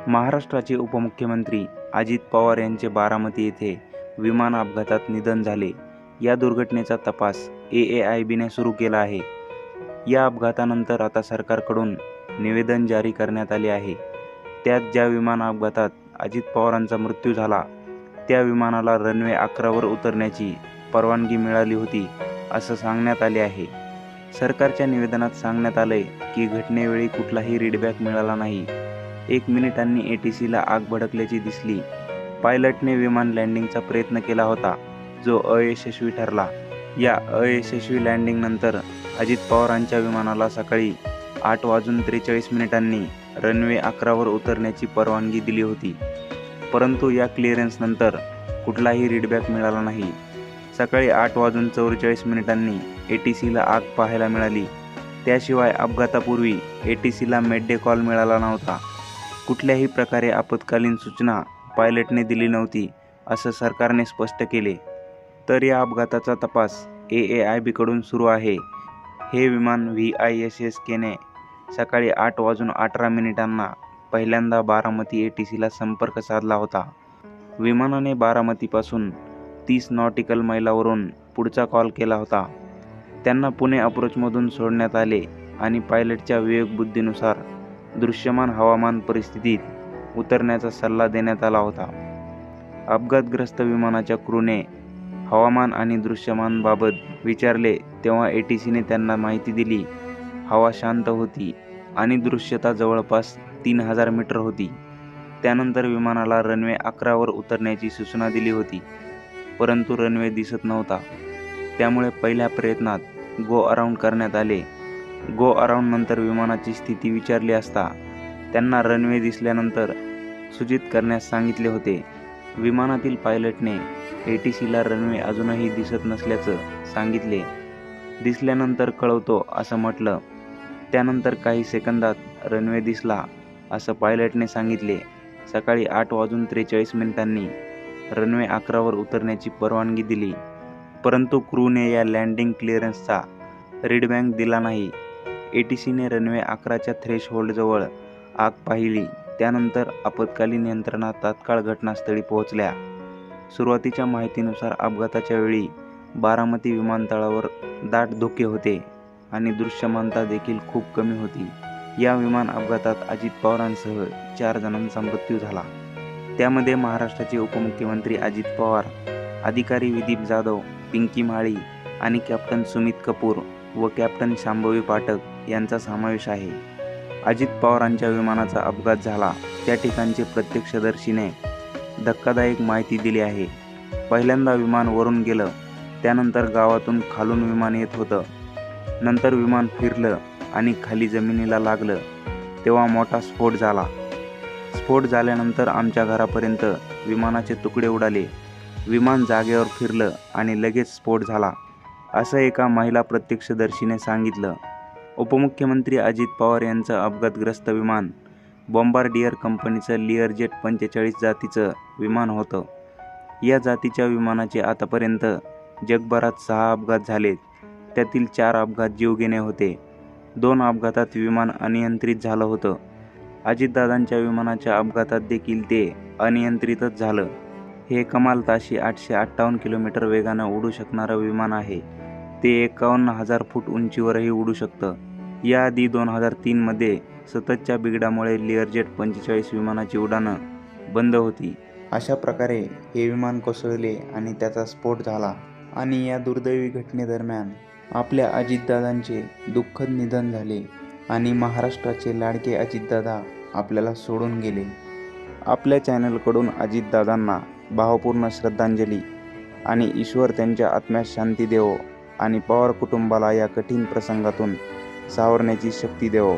महाराष्ट्राचे उपमुख्यमंत्री अजित पवार यांचे बारामती येथे विमान अपघातात निधन झाले. या दुर्घटनेचा तपास AAIBने सुरू केला आहे. या अपघातानंतर आता सरकारकडून निवेदन जारी करण्यात आले आहे. त्यात ज्या विमान अपघातात अजित पवारांचा मृत्यू झाला, त्या विमानाला रनवे 11 वर उतरण्याची परवानगी मिळाली होती, असं सांगण्यात आले आहे. सरकारच्या निवेदनात सांगण्यात आलंय की घटनेवेळी कुठलाही रीडबॅक मिळाला नाही. 1 मिनिटांनी ATCला आग भडकल्याची दिसली. पायलटने विमान लँडिंगचा प्रयत्न केला होता, जो अयशस्वी ठरला. या अयशस्वी लँडिंगनंतर अजित पवारांच्या विमानाला सकाळी 8:43 रनवे 11 वर उतरण्याची परवानगी दिली होती. परंतु या क्लिअरन्सनंतर कुठलाही रीडबॅक मिळाला नाही. सकाळी 8:44 ATCला आग पाहायला मिळाली. त्याशिवाय अपघातापूर्वी ATCला मेडे कॉल मिळाला नव्हता. कुठल्याही प्रकारे आपत्कालीन सूचना पायलटने दिली नव्हती, असं सरकारने स्पष्ट केले. तर या अपघाताचा तपास AAIBकडून सुरू आहे. हे विमान VISS-K ने सकाळी 8:18 पहिल्यांदा बारामती ATCला संपर्क साधला होता. विमानाने बारामतीपासून 30 नॉटिकल मैलावरून पुढचा कॉल केला होता. त्यांना पुणे अप्रोचमधून सोडण्यात आले आणि पायलटच्या विवेकबुद्धीनुसार दृश्यमान हवामान परिस्थितीत उतरण्याचा सल्ला देण्यात आला होता. अपघातग्रस्त विमानाच्या क्रूने हवामान आणि दृश्यमानबाबत विचारले तेव्हा ATCने त्यांना माहिती दिली. हवा शांत होती आणि दृश्यता जवळपास 3000 मीटर होती. त्यानंतर विमानाला रनवे 11 वर उतरण्याची सूचना दिली होती, परंतु रनवे दिसत नव्हता. त्यामुळे पहिल्या प्रयत्नात गो अराउंड करण्यात आले. गो अराउंड नंतर विमानाची स्थिती विचारली असता त्यांना रनवे दिसल्यानंतर सूचित करण्यास सांगितले होते. विमानातील पायलटने ATCला रनवे अजूनही दिसत नसल्याचं सांगितले. दिसल्यानंतर कळवतो असं म्हटलं. त्यानंतर काही सेकंदात रनवे दिसला, असं पायलटने सांगितले. सकाळी 8:43 रनवे 11 वर उतरण्याची परवानगी दिली, परंतु क्रूने या लँडिंग क्लिअरन्सचा रीडबॅक दिला नाही. ATCने रनवे 11च्या थ्रेशहोल्डजवळ आग पाहिली. त्यानंतर आपत्कालीन यंत्रणा तात्काळ घटनास्थळी पोहोचल्या. सुरुवातीच्या माहितीनुसार अपघाताच्या वेळी बारामती विमानतळावर दाट धुके होते आणि दृश्यमानता देखील खूप कमी होती. या विमान अपघातात अजित पवारांसह 4 जणांचा मृत्यू झाला. त्यामध्ये महाराष्ट्राचे उपमुख्यमंत्री अजित पवार, अधिकारी विदीप जाधव, पिंकी माळी आणि कॅप्टन सुमित कपूर व कॅप्टन शांभवी पाठक यांचा समावेश आहे. अजित पवारांच्या विमानाचा अपघात झाला त्या ठिकाणचे प्रत्यक्षदर्शीने धक्कादायक माहिती दिली आहे. पहिल्यांदा विमान वरून गेलं, त्यानंतर गावातून खालून विमान येत होतं. नंतर विमान फिरलं आणि खाली जमिनीला लागलं, तेव्हा मोठा स्फोट झाला. स्फोट झाल्यानंतर आमच्या घरापर्यंत विमानाचे तुकडे उडाले. विमान जागेवर फिरलं आणि लगेच स्फोट झाला, असं एका महिला प्रत्यक्षदर्शीने सांगितलं. उपमुख्यमंत्री अजित पवार यांचं अपघातग्रस्त विमान बॉम्बार्डियर कंपनीचं लिअरजेट 45 जातीचं विमान होतं. या जातीच्या विमानाचे आतापर्यंत जगभरात 6 अपघात झालेत. त्यातील 4 अपघात जीवघेणे होते. 2 अपघातात विमान अनियंत्रित झालं होतं. अजितदादांच्या विमानाच्या अपघातात देखील ते अनियंत्रितच झालं. हे कमाल ताशी 858 किलोमीटर वेगानं उडू शकणारं विमान आहे. ते 51,000 फूट उंचीवरही उडू शकतं. याआधी 2003 मध्ये सततच्या बिघाडामुळे लिअरजेट 45 विमानाची उड्डाणं बंद होती. अशा प्रकारे हे विमान कोसळले आणि त्याचा स्फोट झाला आणि या दुर्दैवी घटनेदरम्यान आपल्या अजितदादांचे दुःखद निधन झाले आणि महाराष्ट्राचे लाडके अजितदादा आपल्याला सोडून गेले. आपल्या चॅनलकडून अजितदादांना भावपूर्ण श्रद्धांजली आणि ईश्वर त्यांच्या आत्म्यास शांती देवो आणि पवार कुटुंबाला या कठीण प्रसंगातून सावरण्याची शक्ती देवो.